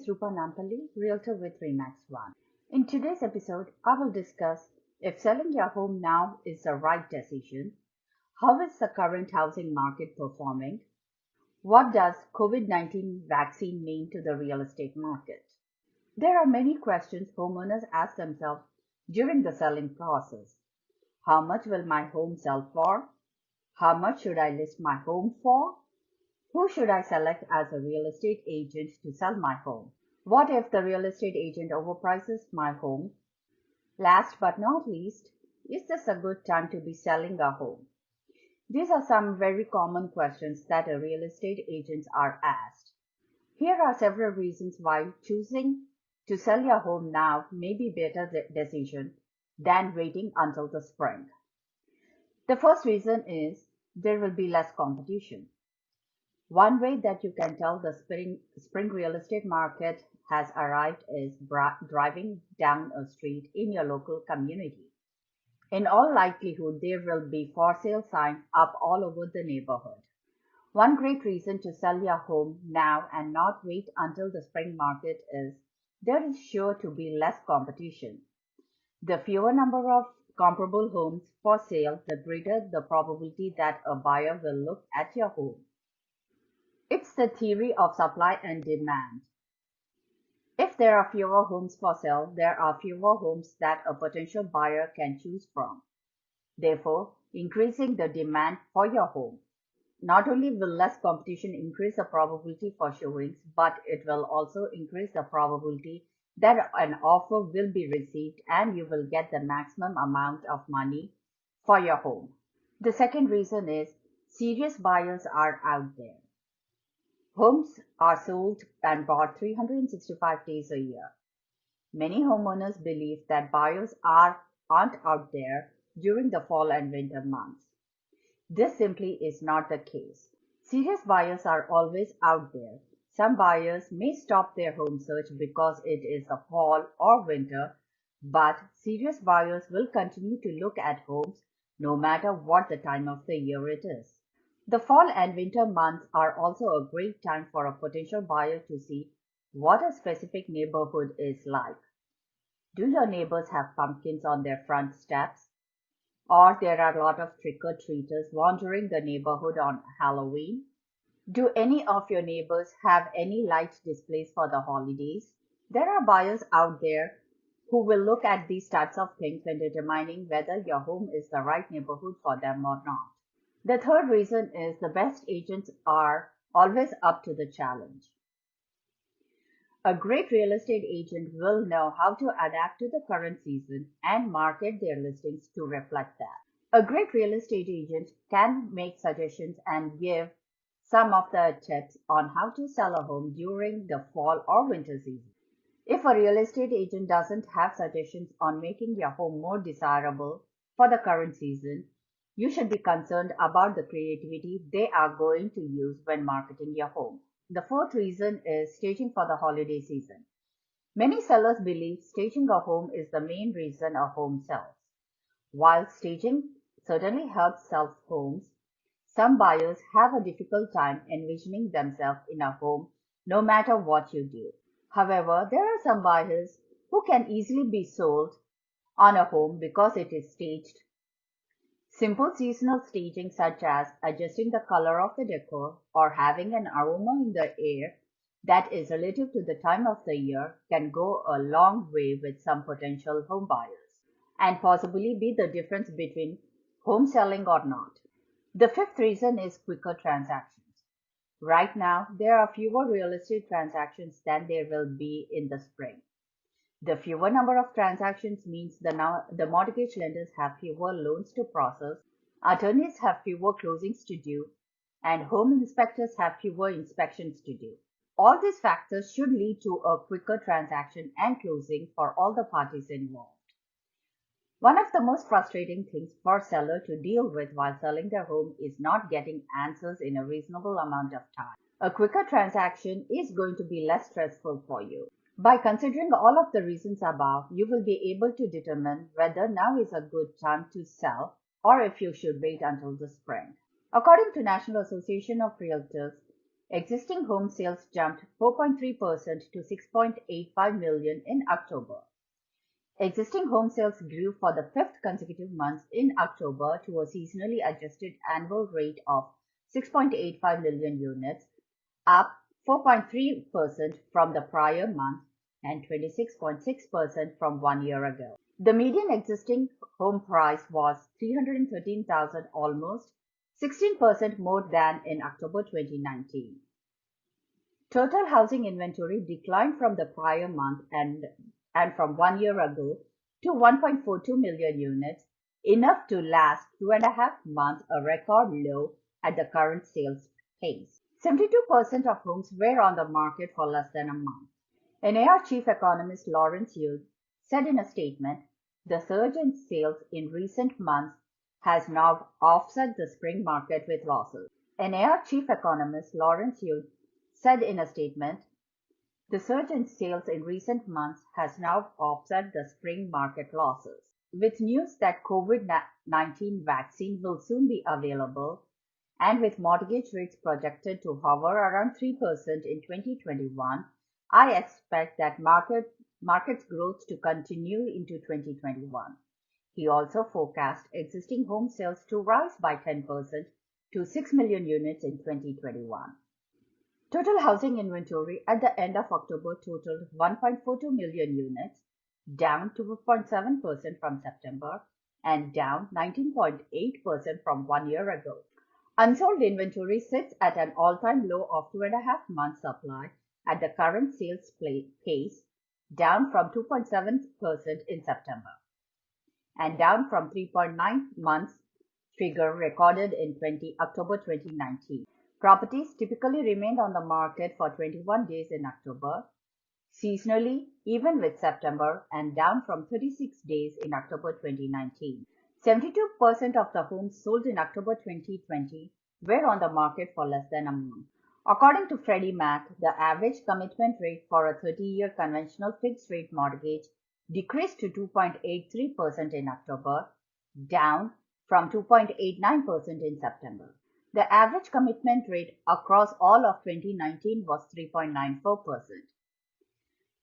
is Rupa Nampally, Realtor with Remax One. In today's episode, I will discuss if selling your home now is the right decision, how is the current housing market performing, what does COVID-19 vaccine mean to the real estate market. There are many questions homeowners ask themselves during the selling process. How much will my home sell for? How much should I list my home for? Who should I select as a real estate agent to sell my home? What if the real estate agent overprices my home? Last but not least, is this a good time to be selling a home? These are some very common questions that a real estate agents are asked. Here are several reasons why choosing to sell your home now may be a better decision than waiting until the spring. The first reason is there will be less competition. One way that you can tell the spring real estate market has arrived is driving down a street in your local community. In all likelihood, there will be for sale signs up all over the neighborhood. One great reason to sell your home now and not wait until the spring market is there is sure to be less competition. The fewer number of comparable homes for sale, the greater the probability that a buyer will look at your home. It's the theory of supply and demand. If there are fewer homes for sale, there are fewer homes that a potential buyer can choose from, therefore increasing the demand for your home. Not only will less competition increase the probability for showings, but it will also increase the probability that an offer will be received and you will get the maximum amount of money for your home. The second reason is serious buyers are out there. Homes are sold and bought 365 days a year. Many homeowners believe that buyers aren't out there during the fall and winter months. This simply is not the case. Serious buyers are always out there. Some buyers may stop their home search because it is the fall or winter, but serious buyers will continue to look at homes no matter what the time of the year it is. The fall and winter months are also a great time for a potential buyer to see what a specific neighborhood is like. Do your neighbors have pumpkins on their front steps? Or there are a lot of trick-or-treaters wandering the neighborhood on Halloween? Do any of your neighbors have any light displays for the holidays? There are buyers out there who will look at these types of things when determining whether your home is the right neighborhood for them or not. The third reason is the best agents are always up to the challenge. A great real estate agent will know how to adapt to the current season and market their listings to reflect that. A great real estate agent can make suggestions and give some of the tips on how to sell a home during the fall or winter season. If a real estate agent doesn't have suggestions on making your home more desirable for the current season, you should be concerned about the creativity they are going to use when marketing your home. The fourth reason is staging for the holiday season. Many sellers believe staging a home is the main reason a home sells. While staging certainly helps sell homes, some buyers have a difficult time envisioning themselves in a home no matter what you do. However, there are some buyers who can easily be sold on a home because it is staged. Simple seasonal staging such as adjusting the color of the decor or having an aroma in the air that is relative to the time of the year can go a long way with some potential home buyers and possibly be the difference between home selling or not. The fifth reason is quicker transactions. Right now, there are fewer real estate transactions than there will be in the spring. The fewer number of transactions means the mortgage lenders have fewer loans to process, attorneys have fewer closings to do, and home inspectors have fewer inspections to do. All these factors should lead to a quicker transaction and closing for all the parties involved. One of the most frustrating things for a seller to deal with while selling their home is not getting answers in a reasonable amount of time. A quicker transaction is going to be less stressful for you. By considering all of the reasons above, you will be able to determine whether now is a good time to sell or if you should wait until the spring. According to National Association of Realtors, Existing home sales jumped 4.3% to 6.85 million in October. Existing home sales grew for the fifth consecutive month in October to a seasonally adjusted annual rate of 6.85 million units, up 4.3% from the prior month and 26.6% from 1 year ago. The median existing home price was 313,000, almost 16% more than in October 2019. Total housing inventory declined from the prior month and from 1 year ago to 1.42 million units, enough to last 2.5 months, a record low at the current sales pace. 72% of homes were on the market for less than a month. NAR chief economist Lawrence Yun said in a statement, "The surge in sales in recent months has now offset the spring market with losses." NAR chief economist Lawrence Yun said in a statement, "The surge in sales in recent months has now offset the spring market losses." With news that COVID-19 vaccine will soon be available, and with mortgage rates projected to hover around 3% in 2021, I expect that market's growth to continue into 2021. He also forecast existing home sales to rise by 10% to 6 million units in 2021. Total housing inventory at the end of October totaled 1.42 million units, down 2.7% from September and down 19.8% from 1 year ago. Unsold inventory sits at an all-time low of 2.5 months supply at the current sales pace, down from 2.7% in September and down from 3.9 months figure recorded in October 2019. Properties typically remained on the market for 21 days in October, seasonally even with September, and down from 36 days in October 2019. 72% of the homes sold in October 2020 were on the market for less than a month. According to Freddie Mac, the average commitment rate for a 30-year conventional fixed-rate mortgage decreased to 2.83% in October, down from 2.89% in September. The average commitment rate across all of 2019 was 3.94%.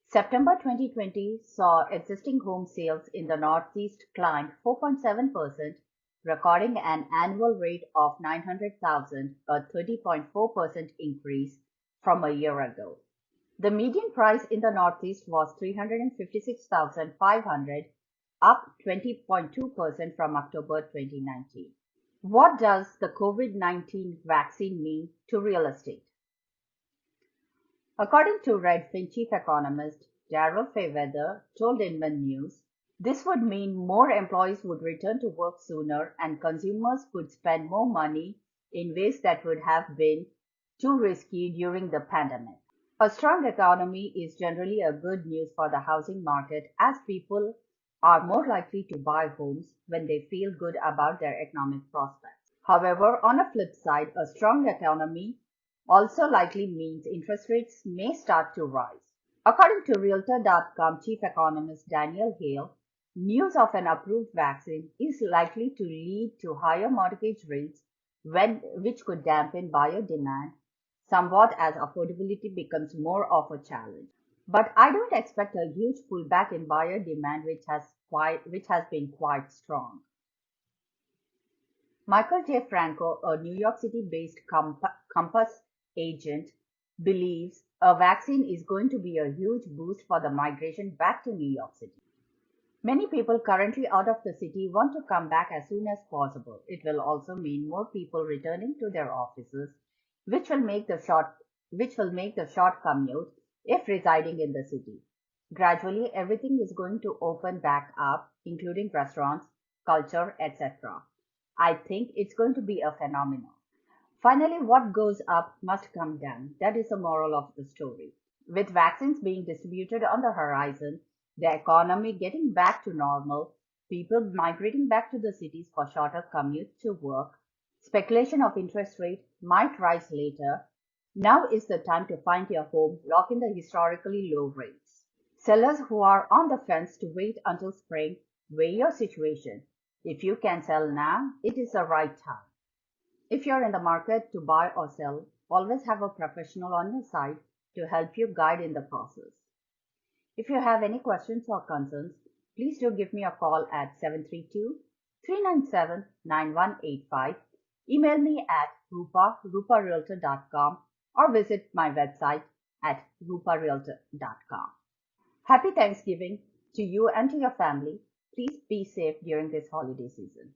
September 2020 saw existing home sales in the Northeast climb 4.7%, recording an annual rate of 900,000, a 30.4% increase from a year ago. The median price in the Northeast was 356,500, up 20.2% from October 2019. What does the COVID-19 vaccine mean to real estate? According to Redfin chief economist Darrell Fairweather told Inman News, this would mean more employees would return to work sooner and consumers could spend more money in ways that would have been too risky during the pandemic. A strong economy is generally a good news for the housing market, as people are more likely to buy homes when they feel good about their economic prospects. However, on a flip side, a strong economy also likely means interest rates may start to rise. According to Realtor.com chief economist Daniel Hale, news of an approved vaccine is likely to lead to higher mortgage rates, which could dampen buyer demand somewhat as affordability becomes more of a challenge. But I don't expect a huge pullback in buyer demand, which has been quite strong. Michael J. Franco, a New York City-based Compass agent, believes a vaccine is going to be a huge boost for the migration back to New York City. Many people currently out of the city want to come back as soon as possible. It will also mean more people returning to their offices, which will make the short commute if residing in the city. Gradually, everything is going to open back up, including restaurants, culture, etc. I think it's going to be a phenomenon. Finally, what goes up must come down. That is the moral of the story. With vaccines being distributed on the horizon, the economy getting back to normal, people migrating back to the cities for shorter commutes to work, speculation of interest rate might rise later. Now is the time to find your home, lock in the historically low rates. Sellers who are on the fence to wait until spring, weigh your situation. If you can sell now, it is the right time. If you're in the market to buy or sell, always have a professional on your side to help you guide in the process. If you have any questions or concerns, please do give me a call at 732-397-9185. Email me at ruparealtor.com or visit my website at ruparealtor.com. Happy Thanksgiving to you and to your family. Please be safe during this holiday season.